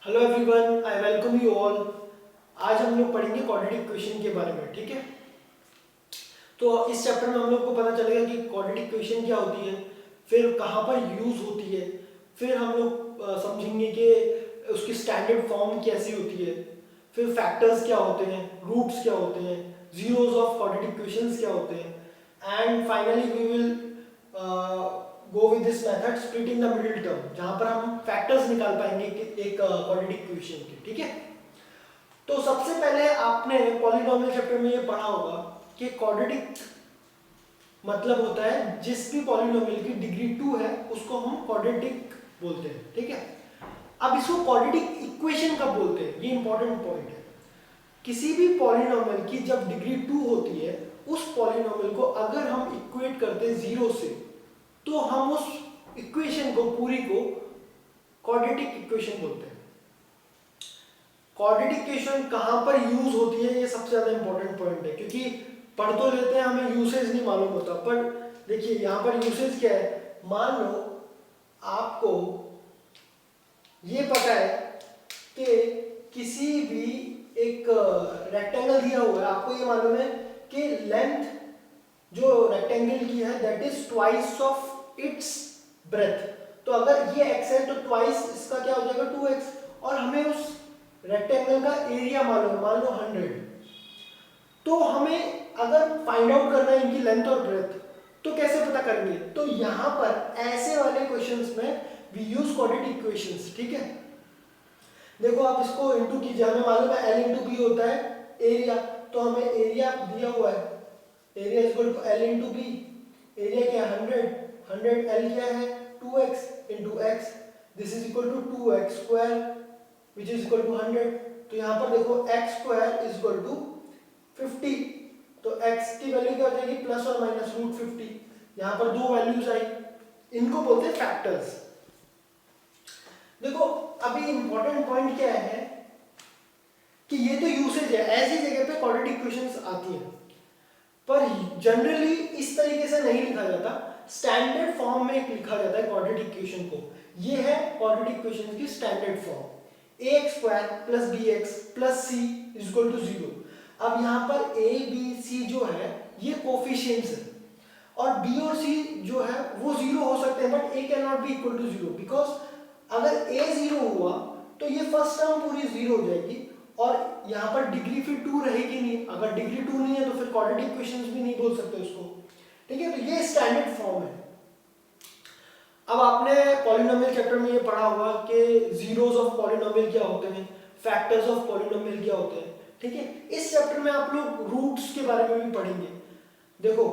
Hello everyone, I welcome you all. आज हम लोग पढ़ेंगे क्वाड्रेटिक इक्वेशन के बारे में, ठीक है। तो इस चैप्टर में हम लोग को पता चलेगा कि क्वाड्रेटिक इक्वेशन क्या होती है, फिर कहाँ पर यूज होती है, फिर हम लोग समझेंगे कि उसकी स्टैंडर्ड फॉर्म कैसी होती है, फिर फैक्टर्स क्या होते हैं, रूट्स क्या होते हैं, जीरोस ऑफ क्वाड्रेटिक इक्वेशंस क्या होते हैं, and finally we will go with this method splitting the middle term, जहां पर हम फैक्टर्स निकाल पाएंगे एक क्वाड्रेटिक इक्वेशन के, ठीक है। तो सबसे पहले आपने पॉलिनोमियल चैप्टर में ये पढ़ा होगा कि क्वाड्रेटिक मतलब होता है जिस भी पॉलिनोमियल की डिग्री 2 है उसको हम क्वाड्रेटिक बोलते हैं, ठीक है। अब इसको क्वाड्रेटिक इक्वेशन कब बोलते हैं, ये इंपॉर्टेंट पॉइंट है। किसी भी पॉलिनोमियल की जब डिग्री 2 होती है, उस पॉलिनोमियल को अगर हम इक्वेट करते हैं जीरो से, तो हम उस इक्वेशन को पूरी को क्वाड्रेटिक इक्वेशन बोलते हैं। क्वाड्रेटिक इक्वेशन कहां पर यूज होती है, ये सबसे ज्यादा इंपॉर्टेंट पॉइंट है, क्योंकि पढ़ तो लेते हैं, हमें यूसेज नहीं मालूम होता। पर देखिए यहां पर यूसेज क्या है। मान लो आपको ये पता है कि किसी भी एक रेक्टेंगल दिया हुआ है, आपको ये मालूम है कि लेंथ जो रेक्टेंगल की है that is twice of its breath. तो अगर ये x है तो ट्वाइस इसका क्या हो जाएगा 2x, और हमें उस रेक्टेंगल का एरिया मालूम है, मान लो 100। तो हमें अगर फाइंड आउट करना है इनकी लेंथ और ब्रेथ, तो कैसे पता करेंगे। तो यहां पर ऐसे वाले क्वेश्चंस में वी यूज क्वाड्रेटिक इक्वेशंस, ठीक है। देखो आप इसको इनटू कीजिए, हमें मालूम है L इंटू बी होता है एरिया, तो हमें एरिया दिया हुआ है, area is equal to L into B. Area क्या है 100, L क्या है 2x into x, this is equal to 2x square which is equal to 100। तो यहाँ पर देखो x square is equal to 50, तो x की वैल्यू क्या हो जाएगी प्लस और माइनस रूट 50। यहाँ पर दो वैल्यूज आई, इनको बोलते हैं फैक्टर्स। देखो अभी इंपॉर्टेंट पॉइंट क्या है कि ये तो यूसेज है, ऐसी जगह पे क्वाड्रेटिक इक्वेशंस आती हैं, पर जनरली इस तरीके से नहीं लिखा जाता, स्टैंडर्ड फॉर्म में लिखा जाता है क्वाड्रेटिक इक्वेशन को। ये है क्वाड्रेटिक इक्वेशन की standard form, ax square plus bx plus c is equal to 0। अब यहाँ पर a b c जो है ये कोफिशिएंट्स है, और b और c जो है वो 0 हो सकते हैं, but a can not be equal to 0, because अगर a 0 हुआ तो ये फर्स्ट टर्म पूरी 0 हो जाएगी, और यहाँ पर डिग्री फिर 2 रहेगी नहीं। अगर डिग्री 2 नहीं है तो फिर क्वाड्रेटिक इक्वेशंस भी नहीं बोल सकते उसको, ठीक है। तो ये स्टैंडर्ड फॉर्म है। अब आपने पॉलिनोमियल चैप्टर में ये पढ़ा होगा कि जीरोस ऑफ पॉलिनोमियल क्या होते हैं, फैक्टर्स ऑफ पॉलिनोमियल क्या होते हैं, ठीक है। इस चैप्टर में आप लोग रूट्स के बारे में भी पढ़ेंगे। देखो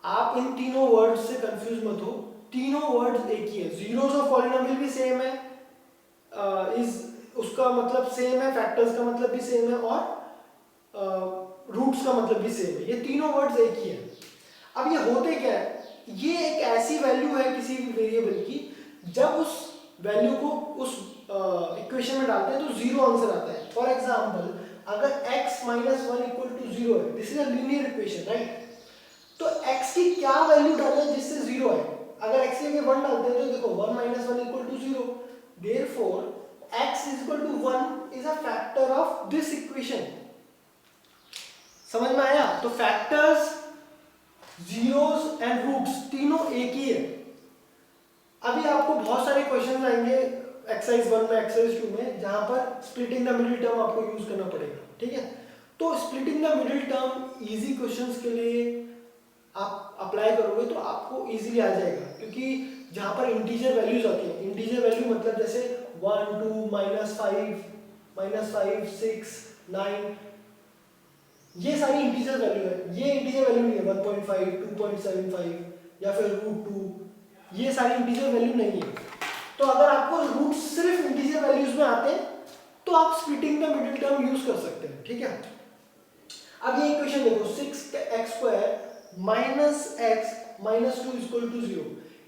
आप इन तीनों वर्ड्स से कंफ्यूज मत हो, तीनों वर्ड्स एक ही है। जीरोस ऑफ पॉलिनोमियल भी सेम है, इज उसका मतलब सेम है, फैक्टर्स का मतलब भी सेम है, और रूट्स का मतलब भी सेम है। ये तीनों वर्ड्स एक ही है। अब ये होते क्या है, ये एक ऐसी वैल्यू है किसी भी वेरिएबल की, जब उस वैल्यू को उस इक्वेशन में डालते हैं तो जीरो आंसर आता है। फॉर एग्जांपल अगर x माइनस 1 इक्वल टू 0 है, this is a linear equation, right. तो x की क्या वैल्यू डालें जिससे 0 आए। अगर x की जगह 1 डालते हैं तो देखो 1 minus 1 equal to 0, therefore x is equal to 1 is a factor of this equation. समझ में आया। तो फैक्टर्स, जीरोस एंड रूट्स तीनों एक ही है। अभी आपको बहुत सारे क्वेश्चन आएंगे एक्सरसाइज 1 में, एक्सरसाइज 2 में, जहां पर स्प्लिटिंग द मिडिल टर्म आपको यूज करना पड़ेगा, ठीक है। तो splitting the middle term easy questions के लिए आप अप्लाई करोगे तो आपको इजीली आ जाएगा, क्योंकि जहां पर इंटीजर वैल्यूज आती हैं, इंटीजर वैल्यू मतलब जैसे 1 2 -5 6 9, ये सारी इंटीजर वैल्यू है। ये इंटीजर वैल्यू नहीं है 1.5 2.75 या फिर √2, ये सारी इंटीजर वैल्यू नहीं है। तो अगर आपको रूट सिर्फ इंटीजर वैल्यूज में आते हैं तो आप splitting the middle term use कर सकते हैं, ठीक है। अब ये इक्वेशन देखो 6x square minus x minus 2 equal to 0,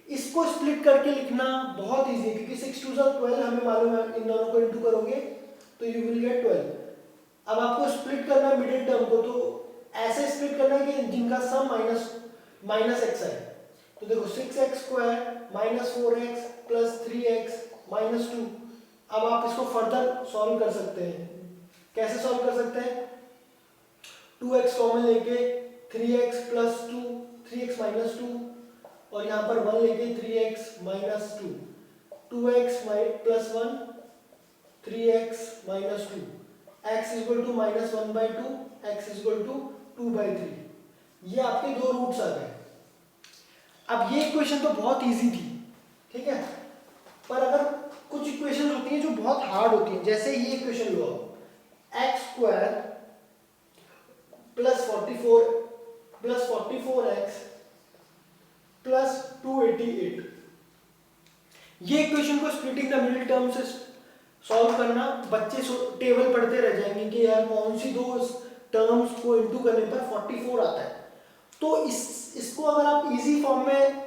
इसको स्प्लिट करके लिखना बहुत इजी है, क्योंकि 6 2 12 हमें मालूम है, इन दोनों को इनटू करोगे तो यू विल गेट 12। अब आपको स्प्लिट करना है मिडिल टर्म को, तो ऐसे स्प्लिट करना है कि जिनका सम माइनस x है। तो देखो 6x square minus 4x plus 3x minus 2, अब आप इसको फर्दर सॉल्व कर सकते हैं। कैसे सॉल्व कर सकते हैं? 2x कॉमन लेके 3x प्लस 2, 3x माइनस 2, और यहाँ पर 1 लेके 3x minus 2, 2x plus 1, 3x minus 2, x equal to minus 1/2, x equal to 2/3। ये आपके दो रूट्स आ गए। अब ये इक्वेशन तो बहुत इजी थी, ठीक है, पर अगर कुछ इक्वेशन होती हैं जो बहुत हार्ड होती हैं, जैसे ये इक्वेशन लो, x square plus 44x plus 288, ये इक्वेशन को स्प्लिटिंग द मिडिल टर्म से सॉल्व करना, बच्चे टेबल पढ़ते रह जाएंगे कि यार कौन सी दो टर्म्स को इनटू करने पर 44 आता है। तो इसको अगर आप इजी फॉर्म में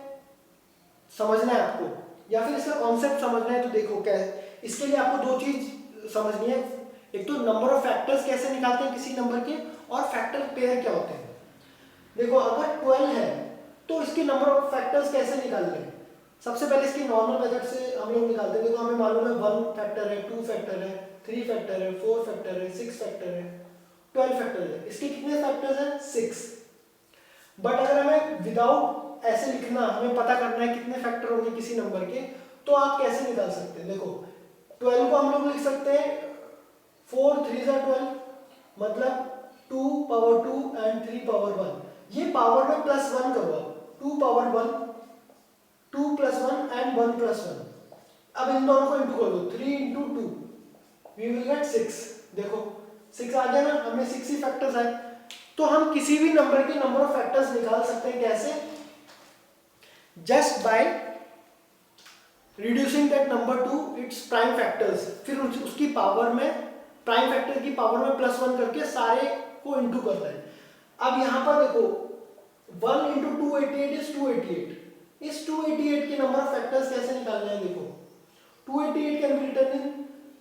समझना है आपको, या फिर इसका कॉन्सेप्ट समझना है, तो देखो क्या है, इसके लिए आपको दो चीज समझनी है। एक तो नंबर ऑफ फैक्टर्स कैसे निकालते हैं किसी नंबर के, और फैक्टर पेयर क्या होते हैं। देखो अगर 12 है तो इसके नंबर ऑफ फैक्टर्स कैसे निकालते हैं? सबसे पहले इसकी नॉर्मल मेथड से हम लोग निकालते हैं। देखो हमें मालूम है 1 फैक्टर है, 2 फैक्टर है, 3 फैक्टर है, 4 फैक्टर है, 6 फैक्टर है, 12 फैक्टर है। इसके कितने फैक्टर्स हैं? 6। बट अगर हमें विदाउट ऐसे लिखना, हमें पता करना है कितने फैक्टर होंगे किसी नंबर के, तो आप कैसे निकाल सकते हैं? देखो 12 को हम लोग लिख सकते हैं 4 3 12, मतलब 2 पावर 2 एंड 3 पावर 1। ये पावर में प्लस 1 करो आप, 2 पावर 1, 2 प्लस 1 एंड 1 प्लस 1। अब इन दोनों को इंटू कर दो, 3 इंटू 2 वी विल गेट 6। देखो 6 आ गया ना, हमें 6 ही फैक्टर्स आए। तो हम किसी भी नंबर के नंबर ऑफ फैक्टर्स निकाल सकते हैं। कैसे? Just by reducing that number two its prime factors, फिर उसकी पावर में, प्राइम फैक्टर की पावर में प्लस 1 करके सारे को इंटू करना है। अब यहां पर देखो 1 इंटू 288 इज 288। इस 288 के नंबर ऑफ फैक्टर्स कैसे निकालने हैं? देखो 288 can be written in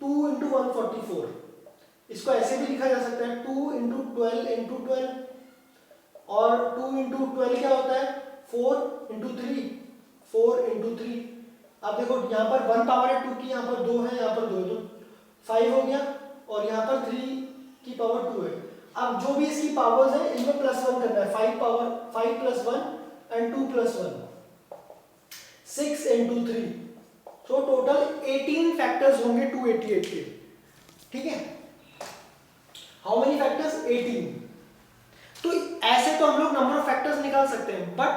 2 into 144। इसको ऐसे भी लिखा जा सकता है 2 इंटू 12 इंटू 12, और 2 इंटू 12 क्या होता है? 4 इंटू 3, 4 इंटू 3। अब देखो यहाँ पर 1 पावर है 2 की, यहाँ पर 2 है, यहाँ पर 2 है, तो 5 हो गया, और यहाँ पर 3 की पावर 2 है। अब जो भी इसकी पावर्स है इनमें प्लस 1 करना है। 5 plus 1 and 2 plus 1, 6 into 3। So total 18 factors होंगे 288 के, ठीक है। How many factors? 18। तो ऐसे तो हम लोग नंबर ऑफ फैक्टर्स निकाल सकते हैं, बट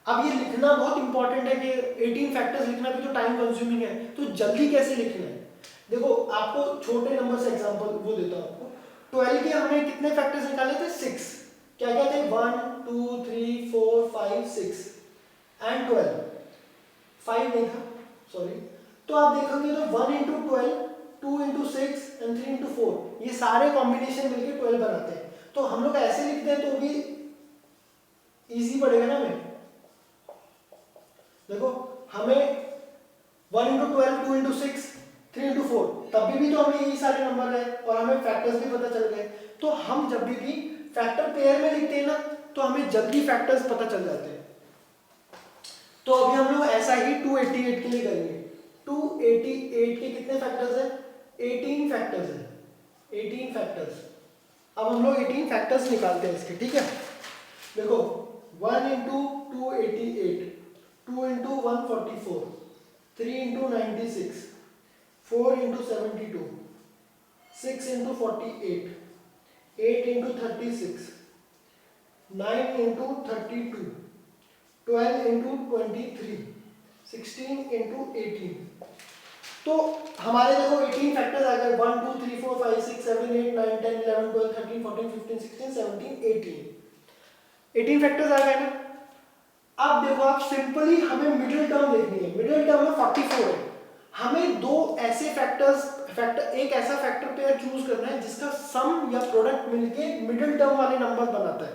अब ये लिखना बहुत इंपॉर्टेंट है कि 18 फैक्टर्स लिखना भी तो टाइम कंज्यूमिंग है, तो जल्दी कैसे लिखना है? देखो आपको छोटे नंबर से एग्जांपल वो देता हूं आपको। 12 के हमने कितने फैक्टर्स निकाले थे? 6। क्या क्या थे? 1 2 3 4 5 6 एंड 12। 5 नहीं था, सॉरी। तो आप देखोगे तो 1 इंटू 12, 2 इंटू 6 एंड 3 इंटू 4, ये सारे कॉम्बिनेशन मिलके 12 बनाते हैं। तो हम लोग ऐसे लिखते हैं तो भी इजी पड़ेगा ना हमें। देखो हमें 1 इंटू 12, 2 इंटू 6, 3 इंटू 4, तब भी तो हमें यही सारे नंबर है और हमें फैक्टर्स भी पता चल गए। तो हम जब भी फैक्टर पेयर में लिखते हैं ना, तो हमें जल्दी फैक्टर्स पता चल जाते हैं। तो अभी हम लोग ऐसा ही 288 के लिए करेंगे। 288 के कितने फैक्टर्स हैं? 18 फैक्टर्स हैं, 18 फैक्टर्स। अब हम लोग 18 फैक्टर्स निकालते हैं इसके, ठीक है। देखो 1 into 288, 2 into 144, 3 into 96, 4 into 72, 6 into 48, 8 into 36, 9 into 32, 12 into 23, 16 into 18। तो हमारे देखो 18 फैक्टर्स आ गए। 1 2 3 4 5 6 7 8 9 10 11 12 13 14 15 16 17 18, 18 फैक्टर्स आ गए ना। अब देखो आप सिंपली हमें मिडिल टर्म देखनी है। मिडिल टर्म में 44 है। हमें दो ऐसे एक ऐसा फैक्टर पेयर चूज करना है जिसका सम या प्रोडक्ट मिलके मिडिल टर्म वाले नंबर बनाता है।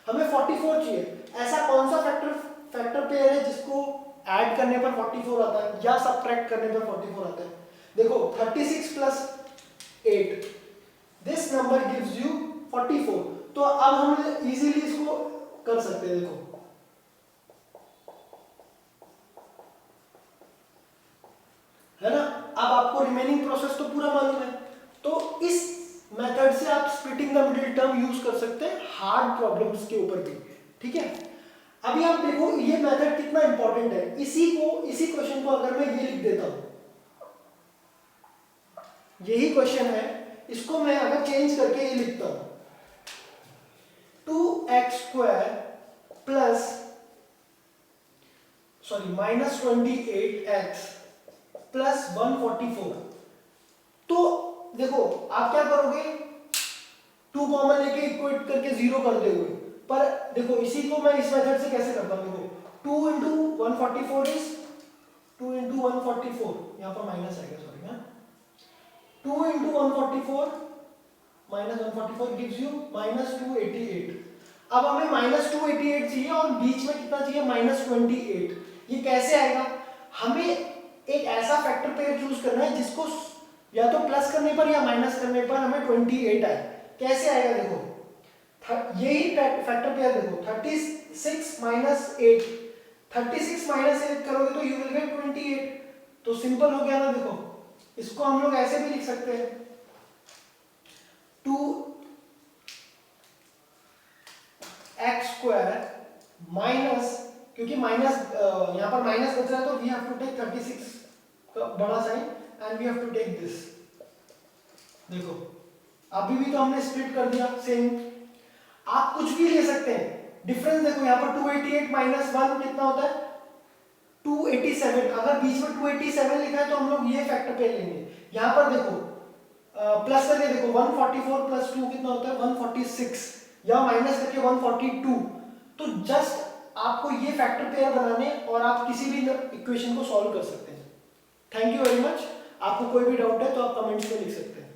हमें 44 चाहिए। ऐसा कौन सा फैक्टर पेयर है जिसको ऐड करने पर 44 आता है या सब्ट्रैक्ट करने पर 44 आता है? देखो 36 plus 8, this number gives you 44। तो अब हम इजीली इसको कर सकते हैं। देखो है ना, अब आपको रिमेनिंग प्रोसेस तो पूरा मालूम है। तो इस मेथड से आप splitting the middle term use कर सकते हैं हार्ड प्रॉब्लम्स के ऊपर भी, ठीक है। अभी आप देखो ये मेथड कितना इंपॉर्टेंट है। इसी क्वेश्चन को अगर मैं ये लिख देता हूं, यही क्वेश्चन है, इसको मैं अगर चेंज करके ये लिखता हूं 2x² प्लस -28x प्लस 144। तो देखो आप क्या करोगे, 2 कॉमन लेके इक्वेट करके 0 कर दोगे। पर देखो इसी को मैं इस मेथड से कैसे करता हूं, देखो 2 इंटू 144 इज 2 इंटू 144, यहां पर माइनस आएगा, सॉरी ना, 2 इंटू 144 माइनस 144 गिव्स यू -288। अब हमें -288 चाहिए और बीच में कितना चाहिए, -28। ये कैसे आएगा, हमें एक ऐसा फैक्टर पेयर चूज करना है जिसको या तो प्लस करने पर या माइनस करने पर हमें 28 आए। कैसे आएगा देखो, यही फैक्टर पेयर देखो, 36 माइनस 8, 36 माइनस 8 करोगे तो यू विल गेट 28। तो सिंपल हो गया ना। देखो इसको हम लोग ऐसे भी लिख सकते हैं, 2x² माइनस, क्योंकि माइनस यहां पर माइनस बच रहा है तो वी हैव टू टेक 36 का बड़ा sign and we have to take this. देखो अभी भी तो हमने स्प्लिट कर दिया सेम। आप कुछ भी ले सकते हैं, डिफरेंस देखो यहाँ पर 288 माइनस 1 कितना होता है 287। अगर बीच में 287 लिखा है तो हम लोग ये फैक्टर पेयर लेंगे। यहाँ पर देखो प्लस करके देखो 144 प्लस 2 कितना होता है 146, या माइनस करके 142। तो जस्ट आपको ये फैक्टर पेयर बनाने और आप किसी भी इक्वेशन को सॉल्व कर सकते हैं। Thank you very much. आपको कोई भी डाउट है तो आप कमेंट्स में लिख सकते हैं।